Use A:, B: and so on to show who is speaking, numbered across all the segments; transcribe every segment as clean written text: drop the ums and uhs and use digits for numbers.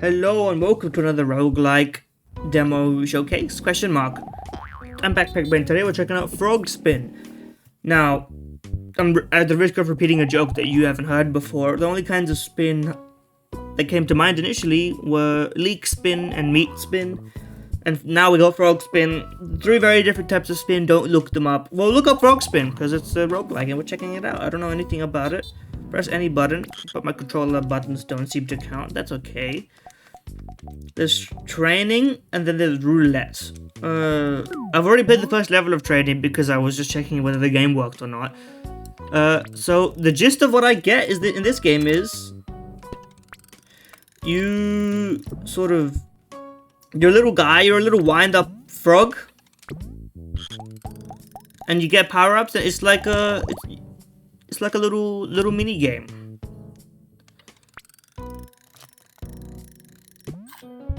A: Hello and welcome to another roguelike demo showcase, question mark. I'm Backpack Ben. Today we're checking out Frogspin. Now, I'm at the risk of repeating a joke that you haven't heard before. The only kinds of spin that came to mind initially were leek spin and meat spin. And now we got Frogspin. Three very different types of spin, don't look them up. Well, look up Frogspin, because it's a roguelike and we're checking it out. I don't know anything about it. Press any button, but my controller buttons don't seem to count. That's okay. There's training, and then there's roulette. I've already played the first level of training because I was just checking whether the game worked or not. So the gist of what I get is that in this game is you sort of, you're a little guy, you're a little wind-up frog, and you get power-ups, and it's like a little mini game.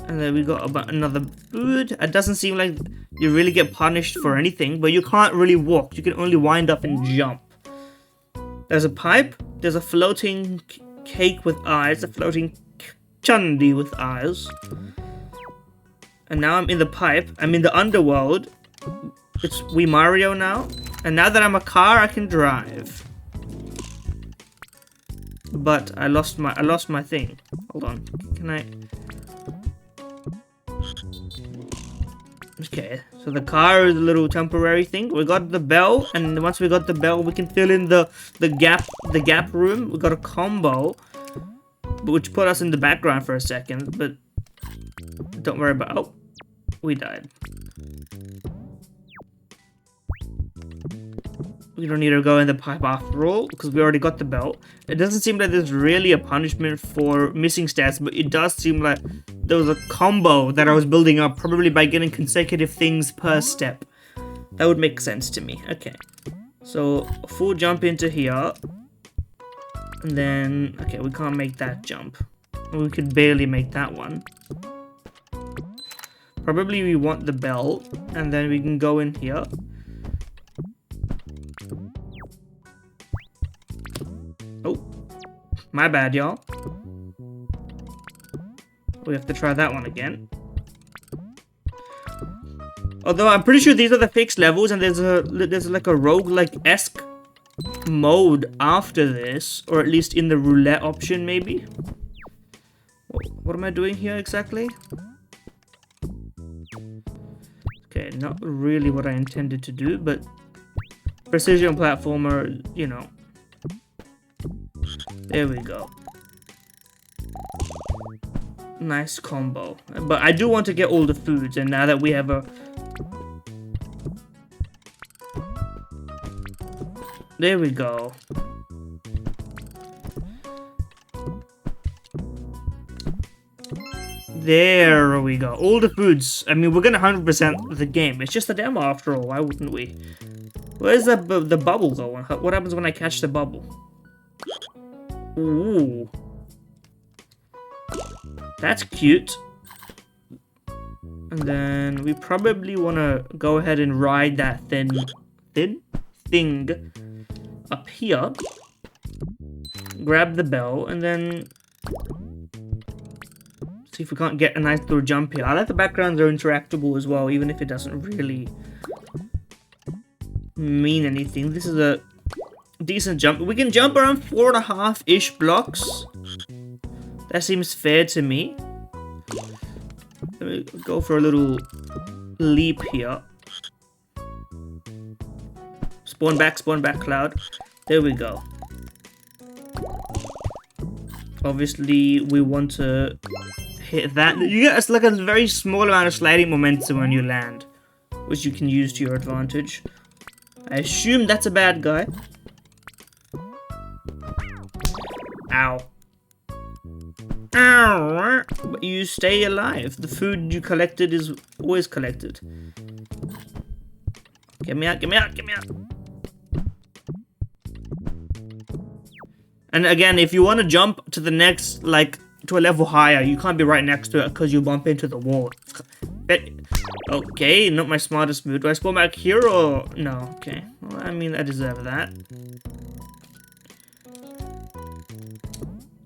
A: And then we got another food. It doesn't seem like you really get punished for anything, but you can't really walk. You can only wind up and jump. There's a pipe. There's a floating cake with eyes. A floating chundi with eyes. And now I'm in the pipe. I'm in the underworld. It's Wii Mario now. And now that I'm a car, I can drive. But I lost my thing. Hold on. Can I? Okay, so the car is a little temporary thing. We got the bell, and once we got the bell, we can fill in the gap room. We got a combo, which put us in the background for a second, but don't worry about. Oh, we died. We don't need to go in the pipe after all, because we already got the belt. It doesn't seem like there's really a punishment for missing stats, but it does seem like there was a combo that I was building up, probably by getting consecutive things per step. That would make sense to me. Okay. So, a full jump into here. And then, okay, we can't make that jump. We could barely make that one. Probably we want the bell, and then we can go in here. Oh, my bad, y'all. We have to try that one again. Although I'm pretty sure these are the fixed levels, and there's like a roguelike-esque mode after this, or at least in the roulette option, maybe. What am I doing here exactly? Okay, not really what I intended to do, but precision platformer, you know. There we go. Nice combo. But I do want to get all the foods, and now that we have a... There we go. There we go. All the foods. I mean, we're gonna 100% the game. It's just a demo after all. Why wouldn't we? Where's the bubble going? What happens when I catch the bubble? Ooh. That's cute. And then we probably want to go ahead and ride that thin thing up here. Grab the bell, and then see if we can't get a nice little jump here. I like the backgrounds are interactable as well, even if it doesn't really mean anything. This is a decent jump. We can jump around 4.5-ish blocks. That seems fair to me. Let me go for a little leap here. Spawn back, cloud. There we go. Obviously, we want to hit that. You get like a very small amount of sliding momentum when you land, which you can use to your advantage. I assume that's a bad guy. Ow. Ow! But you stay alive. The food you collected is always collected. Get me out, get me out, get me out. And again, if you want to jump to the next, like, to a level higher, you can't be right next to it because you bump into the wall. Okay, not my smartest move. Do I spawn back here or... No, okay. Well, I mean, I deserve that.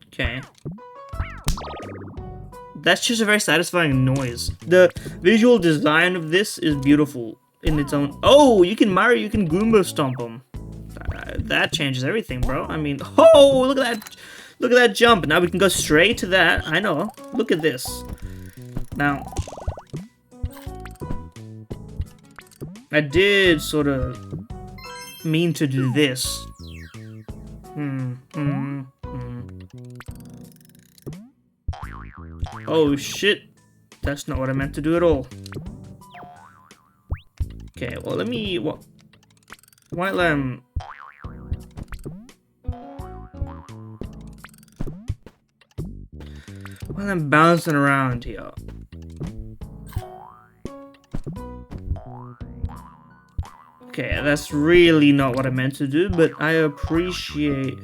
A: Okay. That's just a very satisfying noise. The visual design of this is beautiful in its own. Oh, you can Goomba stomp them. That changes everything, bro. I mean, oh, look at that. Look at that jump. Now we can go straight to that. I know. Look at this. Now, I did sort of mean to do this. Oh shit, that's not what I meant to do at all. Okay, well let me while I'm bouncing around here. Okay, that's really not what I meant to do, but I appreciate.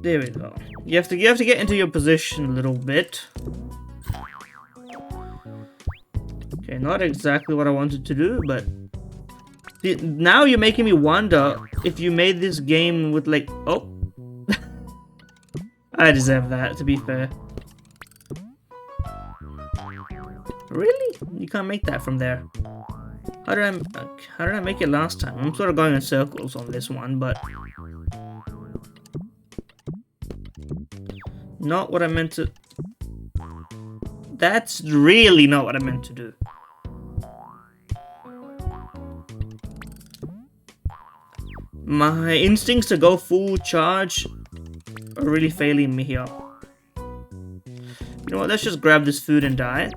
A: There we go. You have to get into your position a little bit. Okay, not exactly what I wanted to do, but now you're making me wonder if you made this game with like, oh, I deserve that, to be fair. Really? You can't make that from there. How did I make it last time? I'm sort of going in circles on this one, but not what I meant to. That's really not what I meant to do. My instincts to go full charge are really failing me here. You know what? Let's just grab this food and die,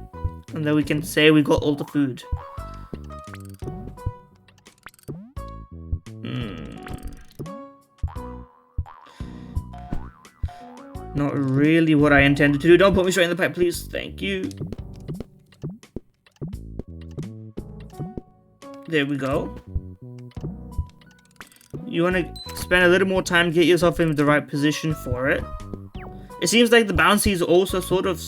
A: and then we can say we got all the food. Not really what I intended to do. Don't put me straight in the pipe, please. Thank you. There we go. You want to spend a little more time to get yourself in the right position for it. It seems like the bouncies also sort of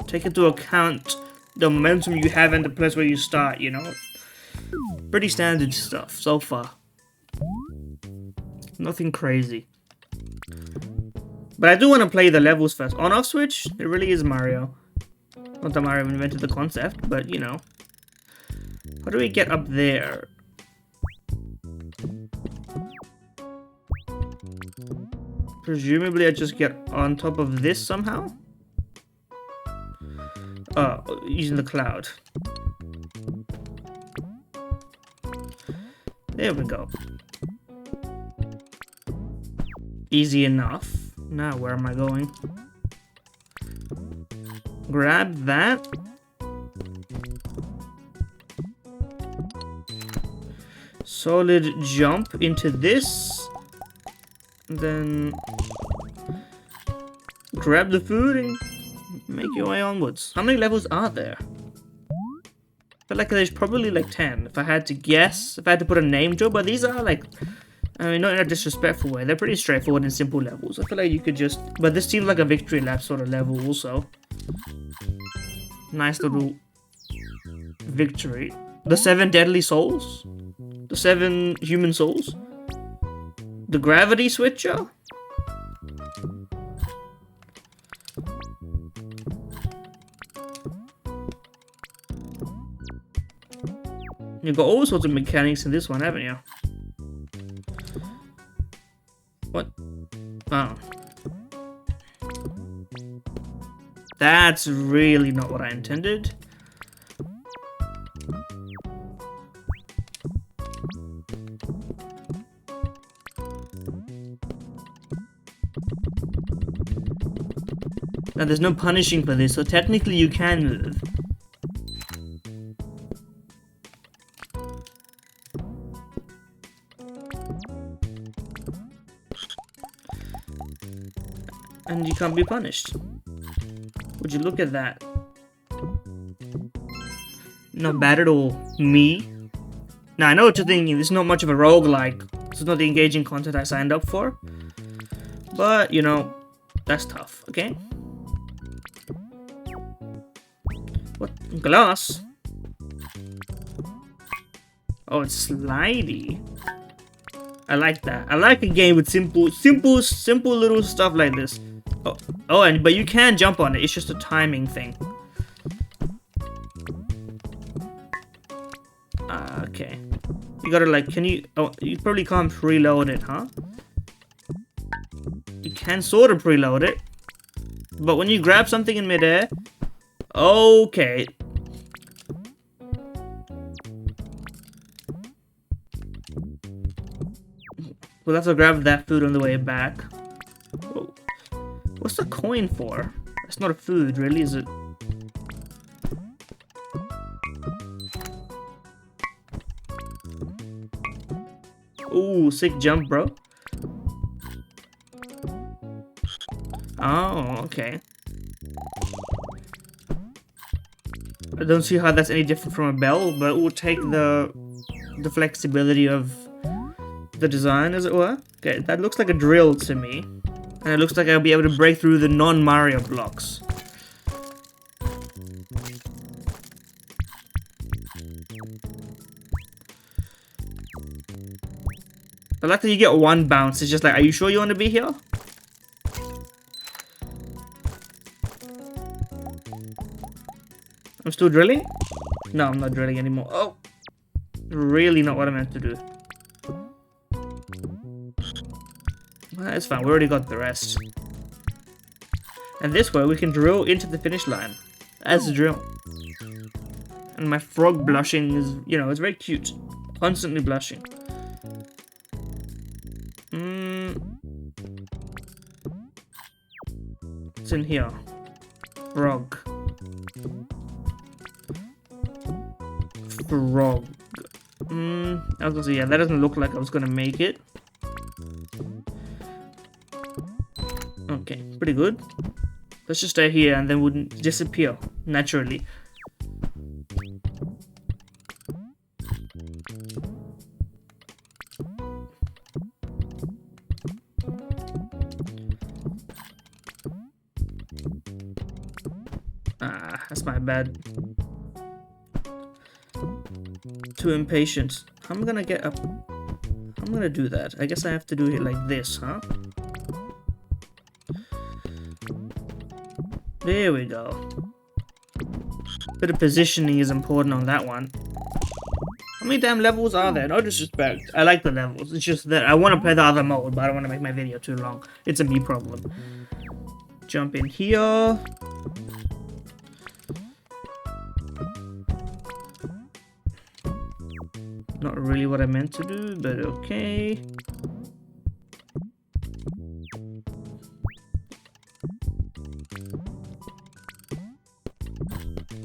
A: take into account the momentum you have and the place where you start, you know? Pretty standard stuff so far. Nothing crazy. But I do want to play the levels first. On-off switch, it really is Mario. Not that Mario invented the concept, but you know. How do we get up there? Presumably I just get on top of this somehow? Oh, using the cloud. There we go. Easy enough. Now, where am I going? Grab that. Solid jump into this. And then grab the food and make your way onwards. How many levels are there? I feel like there's probably like 10. If I had to guess, if I had to put a name to it, but these are like, I mean, not in a disrespectful way. They're pretty straightforward and simple levels. I feel like you could just, but this seems like a victory lap sort of level also. Nice little victory. The 7 deadly souls? The 7 human souls? The gravity switcher? You've got all sorts of mechanics in this one, haven't you? What? Oh. That's really not what I intended. Now there's no punishing for this, so technically you can move. And you can't be punished. Would you look at that? Not bad at all. Me? Now I know what you're thinking, this is not much of a roguelike. This is not the engaging content I signed up for. But, you know, that's tough, okay? What? Glass? Oh, it's slidey. I like that. I like a game with simple little stuff like this. But you can jump on it. It's just a timing thing. Okay. You gotta like, can you? Oh, you probably can't preload it, huh? You can sort of preload it, but when you grab something in midair, okay. We'll have to grab that food on the way back. Whoa. What's the coin for? That's not a food, really, is it? Ooh, sick jump, bro. Oh, okay. I don't see how that's any different from a bell, but we'll take the flexibility of the design, as it were. Okay, that looks like a drill to me. And it looks like I'll be able to break through the non-Mario blocks. I like that you get one bounce. It's just like, are you sure you want to be here? I'm still drilling? No, I'm not drilling anymore. Oh! Really not what I meant to do. Well, it's fine. We already got the rest. And this way we can drill into the finish line. As a drill. And my frog blushing is, you know, it's very cute. Constantly blushing. It's in here. Frog. Frog. I was gonna say, yeah, that doesn't look like I was gonna make it. Okay, pretty good. Let's just stay here and then we'll disappear naturally. Ah, that's my bad. Too impatient. I'm gonna get up. I'm gonna do that. I guess I have to do it like this, huh? There we go. Bit of positioning is important on that one. How many damn levels are there? No disrespect. I like the levels. It's just that I want to play the other mode, but I don't want to make my video too long. It's a me problem. Jump in here. Not really what I meant to do, but okay.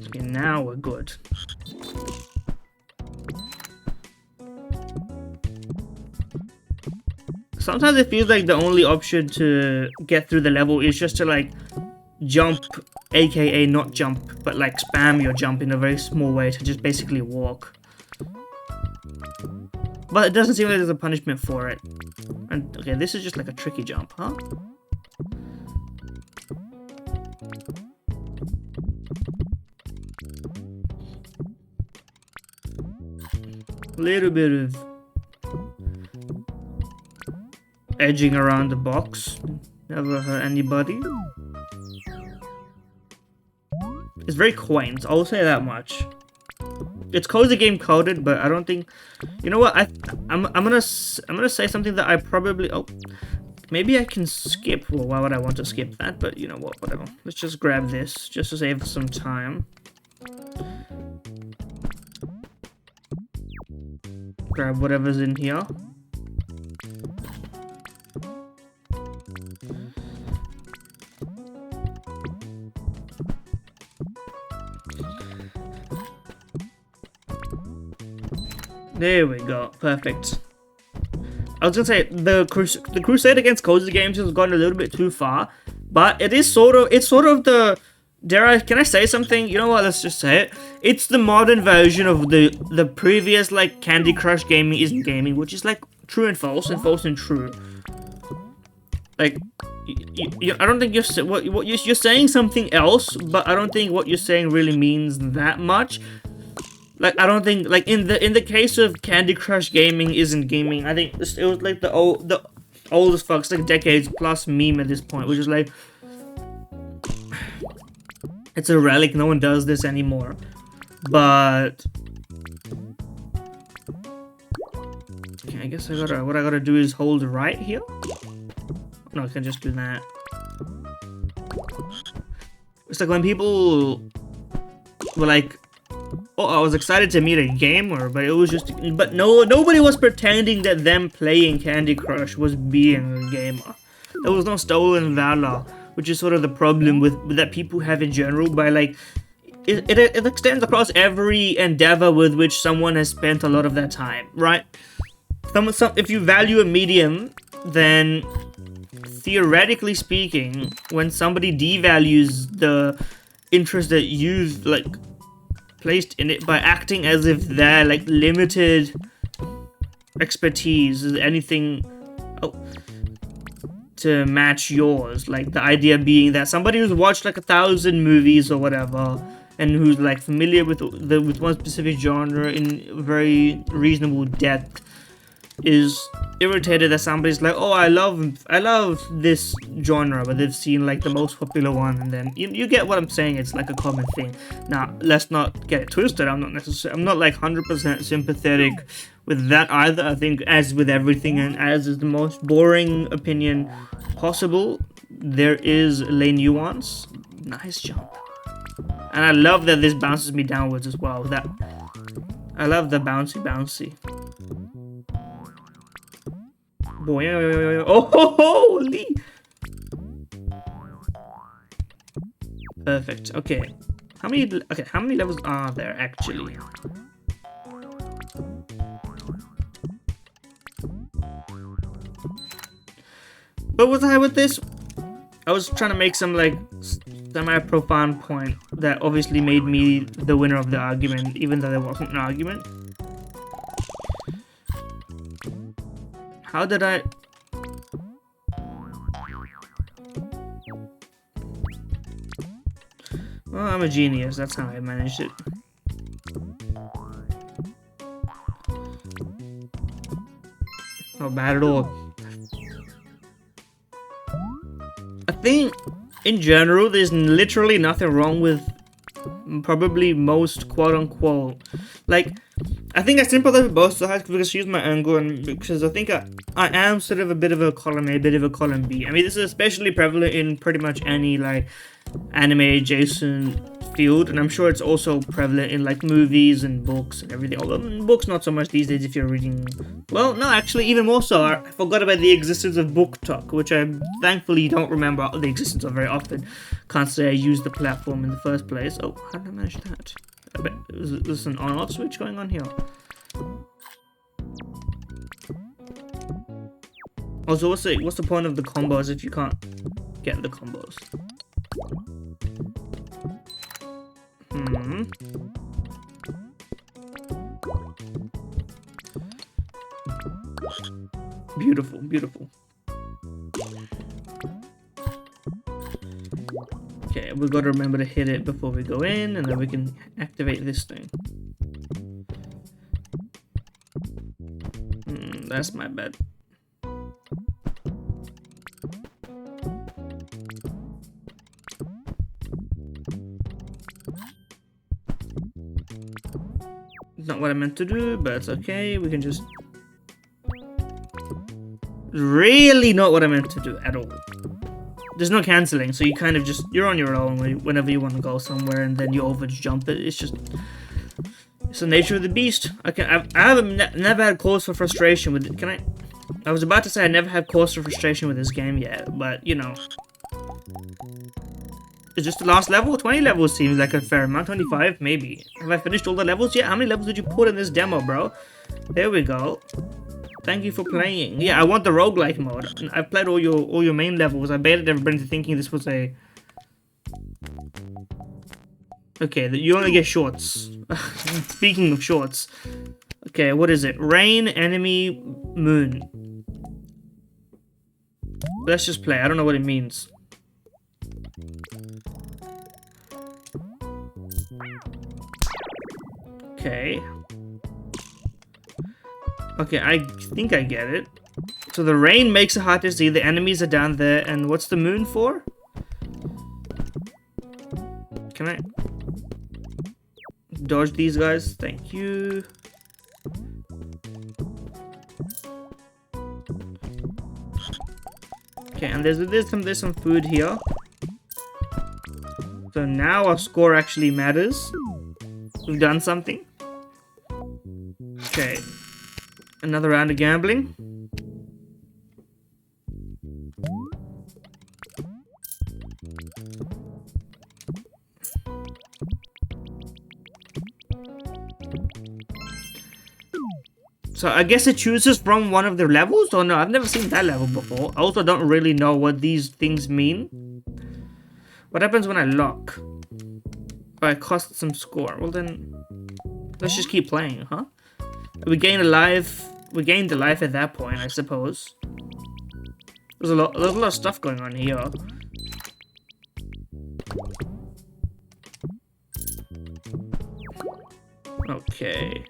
A: Okay, now we're good. Sometimes it feels like the only option to get through the level is just to like jump, aka not jump, but like spam your jump in a very small way to just basically walk. But it doesn't seem like there's a punishment for it. And okay, this is just like a tricky jump, huh? A little bit of edging around the box. Never hurt anybody. It's very quaint, I'll say that much. It's cozy game coded, but I don't think. You know what? I'm gonna say something that I probably. Oh, maybe I can skip. Well, why would I want to skip that? But you know what? Whatever. Let's just grab this just to save some time. Grab whatever's in here. There we go, perfect. I was gonna say the crusade against cozy games has gone a little bit too far, but it's sort of the can I say something? You know what? Let's just say it. It's the modern version of the previous like Candy Crush gaming isn't gaming, which is like true and false and true. Like, I don't think you're saying something else, but I don't think what you're saying really means that much. Like, I don't think, like, in the case of Candy Crush gaming isn't gaming, I think it was like the oldest fuck, it's like decades plus meme at this point, which is like, It's a relic, no one does this anymore. But okay, I guess what I gotta do is hold right here. No, I can just do that. It's like when people were like, oh, I was excited to meet a gamer, but it was just, but nobody was pretending that them playing Candy Crush was being a gamer. There was no stolen valor, which is sort of the problem with that people have in general. By like, it extends across every endeavor with which someone has spent a lot of their time, right? If you value a medium, then theoretically speaking, when somebody devalues the interest that you've like placed in it by acting as if their like limited expertise is anything to match yours, like the idea being that somebody who's watched like 1,000 movies or whatever and who's like familiar with one specific genre in very reasonable depth is irritated that somebody's like, oh, I love this genre, but they've seen like the most popular one, and then you get what I'm saying. It's like a common thing. Now, let's not get it twisted. I'm not like 100% sympathetic with that either. I think, as with everything, and as is the most boring opinion possible, there is a nuance. Nice jump, and I love that this bounces me downwards as well. That I love the bouncy. Boy, oh, holy! Perfect. Okay, how many levels are there actually? But was I with this? I was trying to make some like semi-profound point that obviously made me the winner of the argument, even though there wasn't an argument. How did I? Well, I'm a genius. That's how I managed it. Not bad at all. I think, in general, there's literally nothing wrong with probably most quote-unquote, like, I think I sympathize with both sides because she's my angle, and because I think I am sort of a bit of a column A, a bit of a column B. I mean, this is especially prevalent in pretty much any like anime adjacent field, and I'm sure it's also prevalent in like movies and books and everything. Although books not so much these days if you're reading. Well, no, actually, even more so. I forgot about the existence of Book Talk, which I thankfully don't remember the existence of very often. Can't say I used the platform in the first place. Oh, how did I manage that? I bet there's an on-off switch going on here. Also, what's the point of the combos if you can't get the combos? Beautiful, beautiful. Okay, we've got to remember to hit it before we go in, and then we can activate this thing. That's my bad. Not what I meant to do, but it's okay. We can just... Really not what I meant to do at all. There's no cancelling, so you kind of just... You're on your own whenever you want to go somewhere, and then you over-jump it. It's just... It's the nature of the beast. I haven't never had cause for frustration with it. I was about to say I never had cause for frustration with this game yet, but, you know... It's just the last level? 20 levels seems like a fair amount. 25, maybe. Have I finished all the levels yet? How many levels did you put in this demo, bro? There we go. Thank you for playing. Yeah, I want the roguelike mode. I've played all your main levels. I baited everybody into thinking this was a... Okay, you only get shorts. Speaking of shorts. Okay, what is it? Rain, enemy, moon. Let's just play. I don't know what it means. Okay. Okay, I think I get it. So the rain makes it hard to see, the enemies are down there, and what's the moon for? can I dodge these guys? Thank you. Okay, and there's some food here. So now our score actually matters. We've done something. Okay. Another round of gambling. So I guess it chooses from one of the levels? Or no, I've never seen that level before. I also don't really know what these things mean. What happens when I lock? Oh, it costs some score. Well then, let's just keep playing, huh? We gained a life. We gained a life at that point, I suppose. There's a lot of stuff going on here. Okay.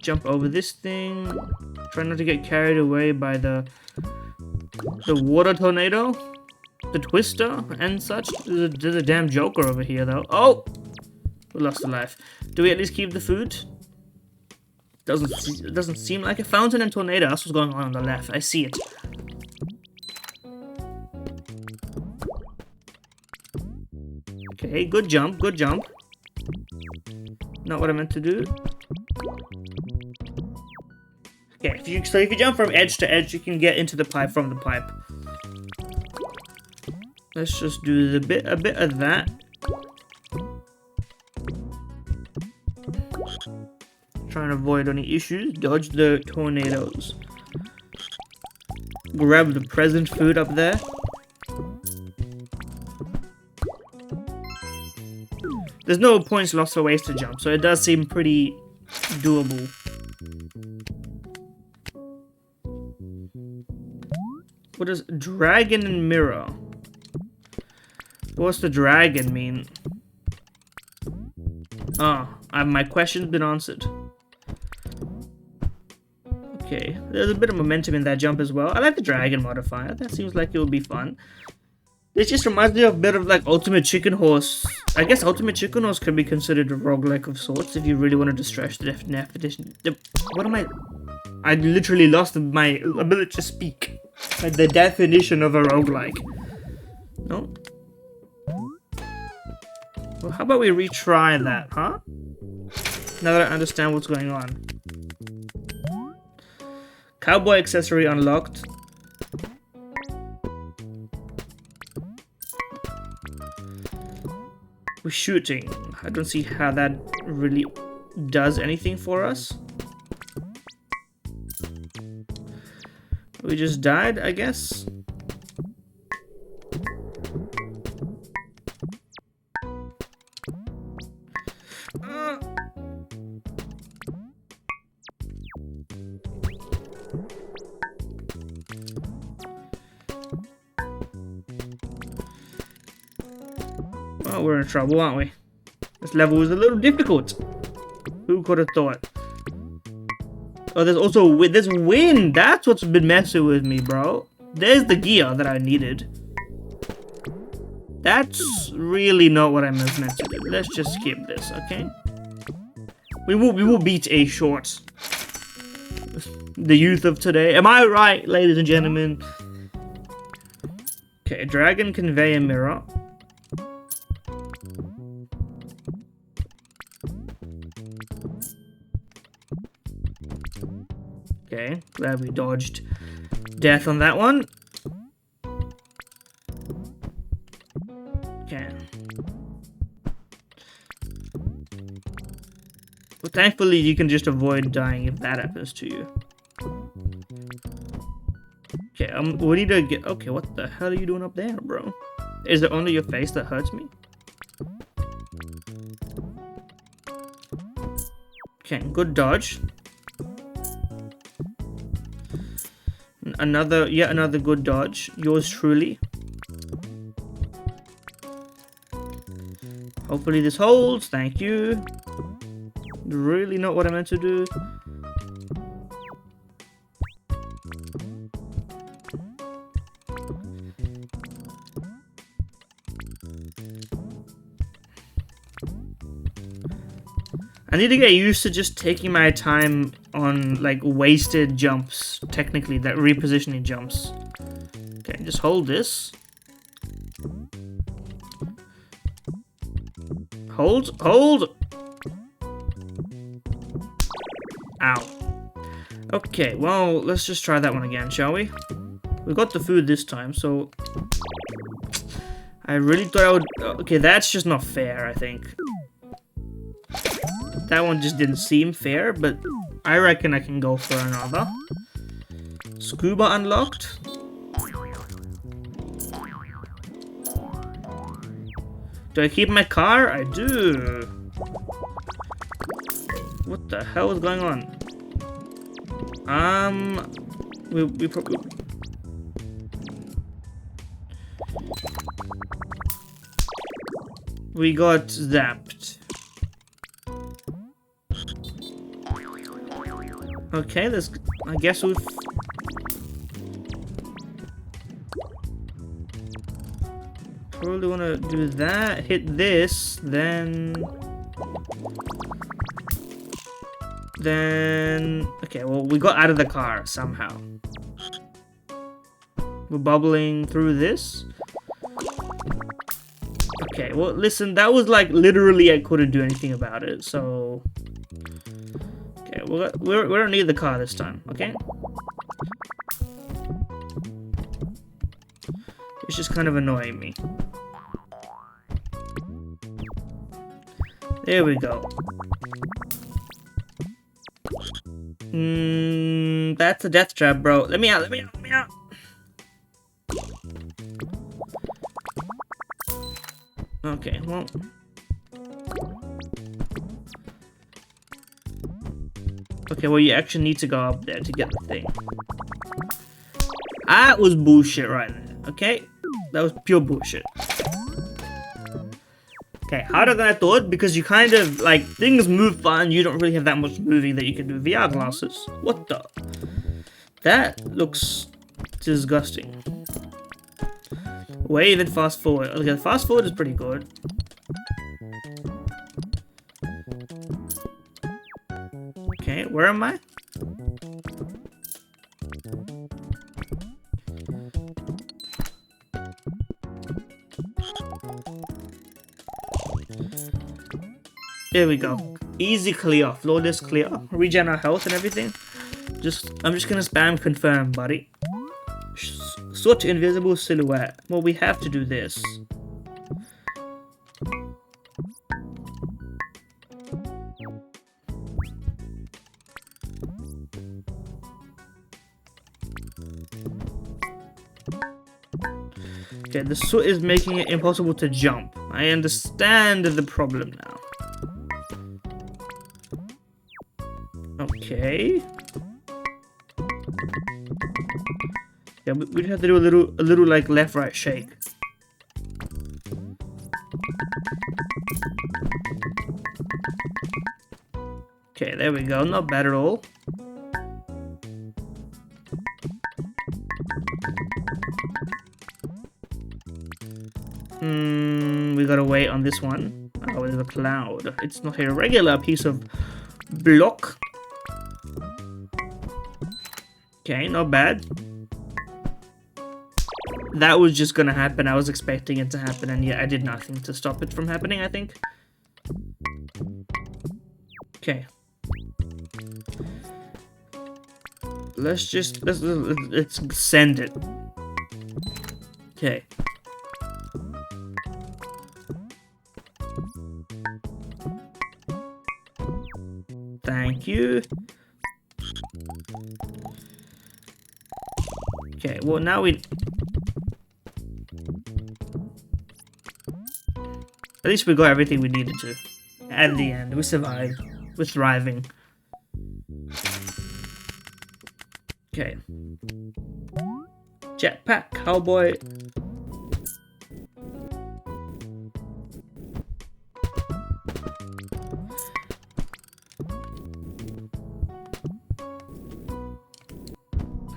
A: Jump over this thing. Try not to get carried away by the water tornado, the twister, and such. There's a damn joker over here, though. Oh, we lost a life. Do we at least keep the food? Doesn't seem like a fountain and tornado. That's what's going on the left. I see it. Okay, good jump. Good jump. Not what I meant to do. Okay, so if you jump from edge to edge, you can get into the pipe from the pipe. Let's just do a bit of that. Try and avoid any issues. Dodge the tornadoes. Grab the present food up there. There's no points lost or ways to jump, so it does seem pretty doable. What does dragon and mirror? What's the dragon mean? Ah, my question's been answered. Okay, there's a bit of momentum in that jump as well. I like the dragon modifier. That seems like it would be fun. This just reminds me of a bit of like Ultimate Chicken Horse. I guess Ultimate Chicken Horse could be considered a roguelike of sorts if you really wanted to stretch the definition. What am I? I literally lost my ability to speak. Like the definition of a roguelike. No? Well, how about we retry that, huh? Now that I understand what's going on. Cowboy accessory unlocked. We're shooting. I don't see how that really does anything for us. We just died, I guess. Oh, we're in trouble, aren't we? This level is a little difficult. Who could have thought? Oh, there's also there's wind. That's what's been messing with me, bro. There's the gear that I needed. That's really not what I meant to do. Let's just skip this, okay? We will beat a short. The youth of today. Am I right, ladies and gentlemen? Okay, dragon conveyor mirror. Okay, glad we dodged death on that one. Okay. Well, thankfully you can just avoid dying if that happens to you. Okay, we need to get... Okay, what the hell are you doing up there, bro? Is it only your face that hurts me? Okay, good dodge. Yet another good dodge. Yours truly. Hopefully this holds. Thank you. Really not what I meant to do. I need to get used to just taking my time on like wasted jumps, technically, that repositioning jumps. Okay, just hold this. Hold, hold! Ow. Okay, well, let's just try that one again, shall we? We got the food this time, so... I really thought I would... Okay, that's just not fair, I think. That one just didn't seem fair, but I reckon I can go for another. Scuba unlocked. Do I keep my car? I do. What the hell is going on? We probably... We got zapped. Okay, this... I guess we've... Probably want to do that, hit this, then... Okay, well, we got out of the car somehow. We're bubbling through this. Okay, well, listen, that was like literally I couldn't do anything about it, so... Okay, we don't need the car this time, okay? It's just kind of annoying me. There we go. That's a death trap, bro. Let me out, let me out, let me out! Okay, well... Okay, well, you actually need to go up there to get the thing. That was bullshit right there, okay? That was pure bullshit. Okay, harder than I thought, because you kind of, like, things move fun, you don't really have that much moving that you can do with VR glasses. What the? That looks disgusting. Wave and fast forward. Okay, fast forward is pretty good. Okay, where am I? There we go. Easy clear. Flawless clear. Regen our health and everything. I'm just gonna spam confirm, buddy. Switch invisible silhouette. Well, we have to do this. Okay, the soot is making it impossible to jump. I understand the problem now. Okay. Yeah, we'd have to do a little like left right shake. Okay, there we go. Not bad at all. We gotta wait on this one. Oh, there's a cloud. It's not a regular piece of block. Okay, not bad. That was just gonna happen. I was expecting it to happen, and yet I did nothing to stop it from happening, I think. Okay. Let's send it. Okay. Thank you. Okay, well now we... At least we got everything we needed to. At the end, we survived. We're thriving. Okay. Jetpack, cowboy.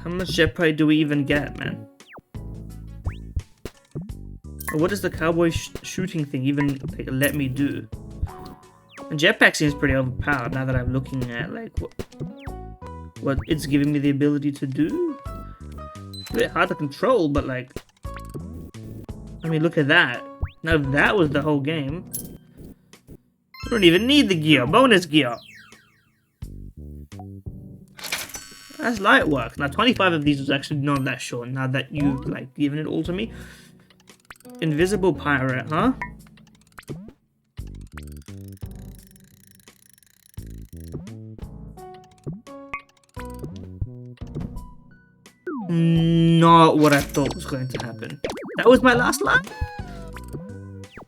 A: How much jetpack do we even get, man? What does the cowboy shooting thing even like, let me do? And jetpack seems pretty overpowered now that I'm looking at like what it's giving me the ability to do. A bit hard to control, but like, I mean, look at that. Now that was the whole game. I don't even need the gear. Bonus gear. That's light work. Now 25 of these was actually not that short. Now that you've like given it all to me. Invisible pirate, huh? Not what I thought was going to happen. That was my last line?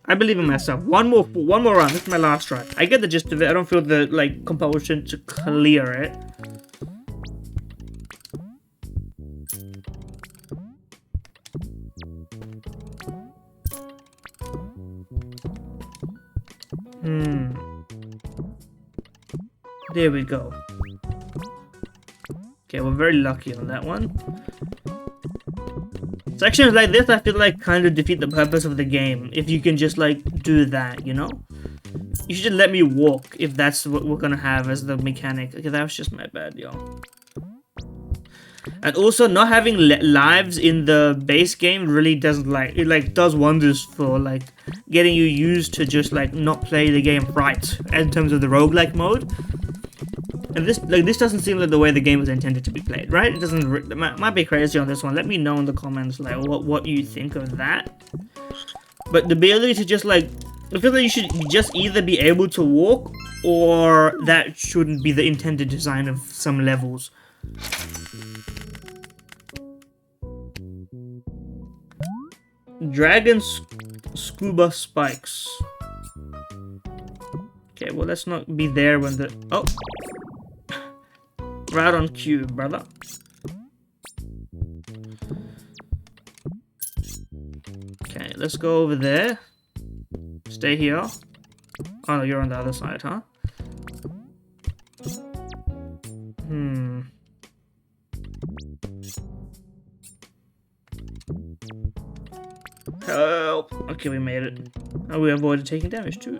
A: I believe in myself. One more round. This is my last try. I get the gist of it. I don't feel the like compulsion to clear it. There we go. Okay, we're very lucky on that one. Sections like this, I feel like kind of defeat the purpose of the game. If you can just like do that, you know? You should let me walk if that's what we're gonna have as the mechanic. Okay, that was just my bad, y'all. And also, not having lives in the base game really doesn't like it. Like does wonders for like getting you used to just like not play the game right in terms of the roguelike mode. And this doesn't seem like the way the game was intended to be played, right? It doesn't. It might be crazy on this one. Let me know in the comments like what you think of that. But the ability to just like, I feel like you should just either be able to walk, or that shouldn't be the intended design of some levels. Dragon scuba spikes. Okay, well let's not be there when the right on cue, brother. Okay, let's go over there. Stay here. Oh no, you're on the other side, huh? Help! Okay, we made it. And we avoided taking damage too.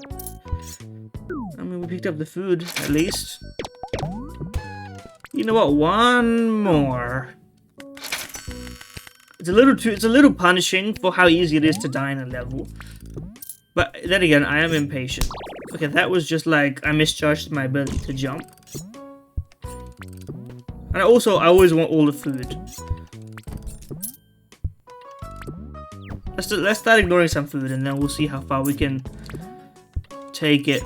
A: I mean, we picked up the food, at least. You know what? One more. It's a little punishing for how easy it is to die in a level. But then again, I am impatient. Okay, that was just like I misjudged my ability to jump. And I always want all the food. Let's start ignoring some food, and then we'll see how far we can take it.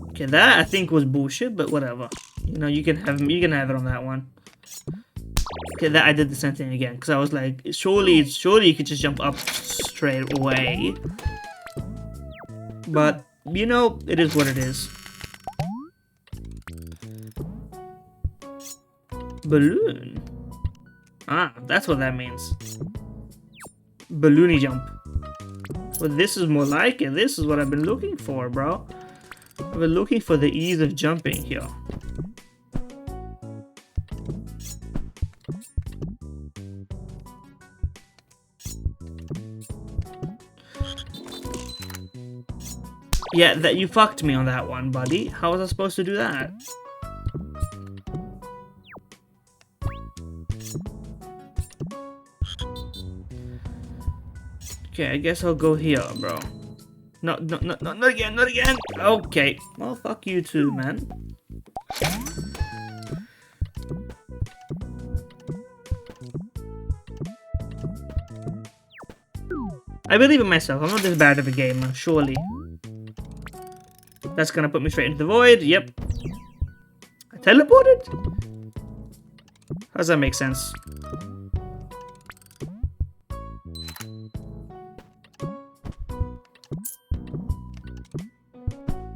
A: Okay, that I think was bullshit, but whatever. You know, you can have it on that one. Okay, that I did the same thing again because I was like, surely you could just jump up straight away. But you know, it is what it is. Balloon. Ah, that's what that means. Balloony jump. Well, this is more like it. This is what I've been looking for, bro. I've been looking for the ease of jumping here. Yeah, that you fucked me on that one, buddy. How was I supposed to do that? Okay, I guess I'll go here, bro. No, not again, not again. Okay. Well, fuck you too, man. I believe in myself. I'm not this bad of a gamer, surely. That's gonna put me straight into the void. Yep. I teleported? How does that make sense?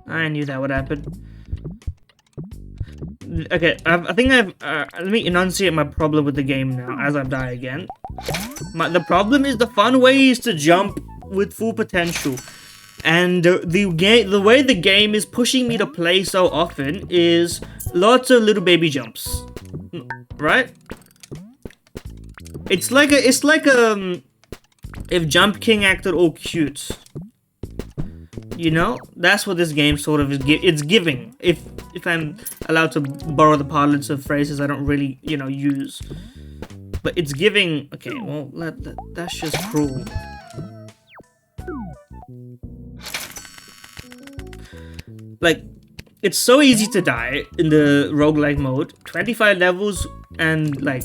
A: I knew that would happen. Okay, I think I've... let me enunciate my problem with the game now, as I die again. The problem is the fun way is to jump with full potential. And the way the game is pushing me to play so often is lots of little baby jumps. Right? It's like if Jump King acted all cute. You know, that's what this game sort of is. It's giving. If I'm allowed to borrow the parlance of phrases I don't really, you know, use. But it's giving. Okay, well, that's just cruel. Like, it's so easy to die in the roguelike mode. 25 levels and like.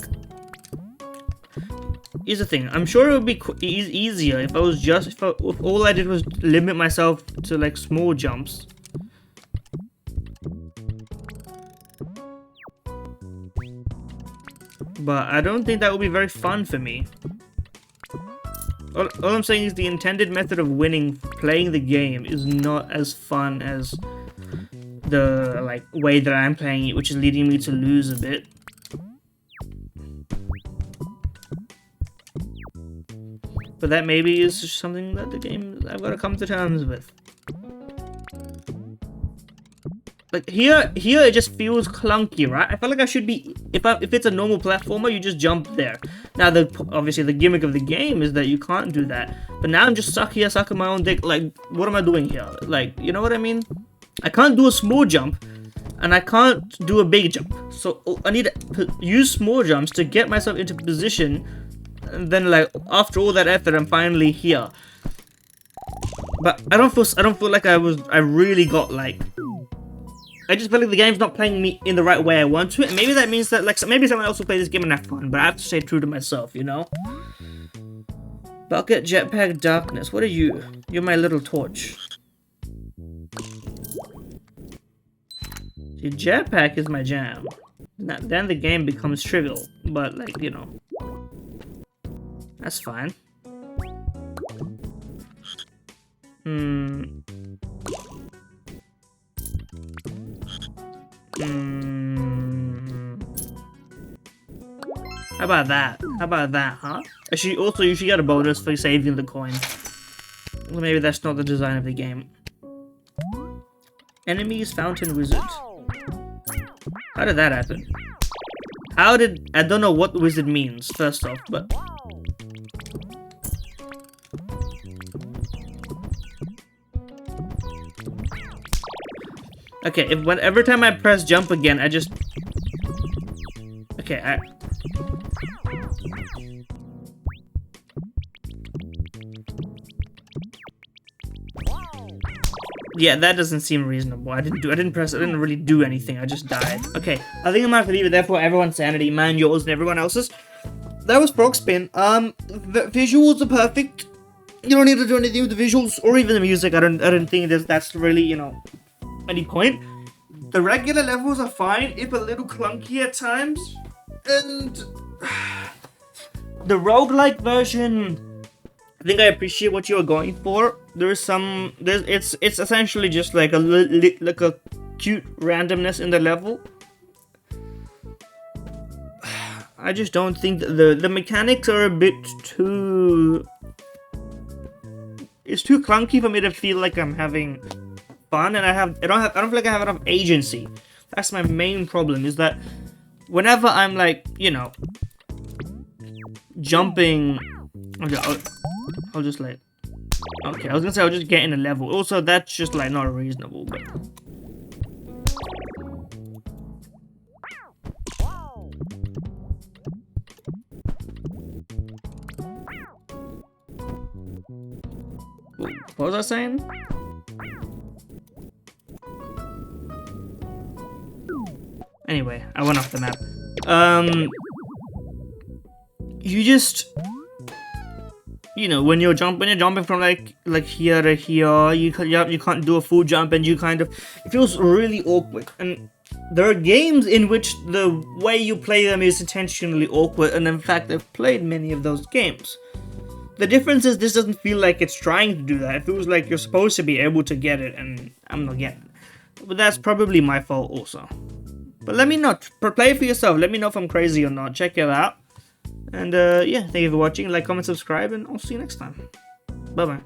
A: Here's the thing. I'm sure it would be easier if I was just if all I did was limit myself to like small jumps. But I don't think that would be very fun for me. All I'm saying is the intended method of winning, playing the game, is not as fun as the like way that I'm playing it, which is leading me to lose a bit. But that maybe is just something that the game I've got to come to terms with. Like here it just feels clunky, right? I feel like I should be if it's a normal platformer, you just jump there. Now obviously the gimmick of the game is that you can't do that. But now I'm just sucking my own dick. Like, what am I doing here? Like, you know what I mean? I can't do a small jump, and I can't do a big jump. So I need to use small jumps to get myself into position. And then, like, after all that effort, I'm finally here. But I don't feel like I really got like. I just feel like the game's not playing me in the right way I want to, and maybe that means that like maybe someone else will play this game and have fun. But I have to stay true to myself, you know. Bucket, jetpack, darkness. What are you? You're my little torch. See, jetpack is my jam. Then the game becomes trivial, but like, you know. That's fine. How about that? How about that, huh? Actually, also, you should get a bonus for saving the coin. Well, maybe that's not the design of the game. Enemies, fountain, wizard. How did that happen? I don't know what wizard means, first off, but... Okay, every time I press jump again, I just... Okay, Yeah, that doesn't seem reasonable. I didn't really do anything. I just died. Okay, I think I'm gonna have to leave it there for everyone's sanity, mine, yours, and everyone else's. That was Frogspin. The visuals are perfect. You don't need to do anything with the visuals or even the music. I don't think that's really, you know, any point. The regular levels are fine, if a little clunky at times. And the roguelike version, I think I appreciate what you are going for. It's essentially just like a cute randomness in the level. I just don't think that the mechanics are a bit too... It's too clunky for me to feel like I'm having fun, and I don't feel like I have enough agency. That's my main problem, is that whenever I'm like, you know, jumping, okay, I'll just like, okay, I was gonna say I'll just get in a level. Also, that's just like not reasonable, but. What was I saying? Anyway, I went off the map. You just, you know, when you're jumping from like here to here, you can't do a full jump, and it feels really awkward. And there are games in which the way you play them is intentionally awkward, and in fact, I've played many of those games. The difference is this doesn't feel like it's trying to do that. It feels like you're supposed to be able to get it, and I'm not getting it. But that's probably my fault also. But let me know. Play for yourself. Let me know if I'm crazy or not. Check it out. And yeah, thank you for watching. Like, comment, subscribe, and I'll see you next time. Bye-bye.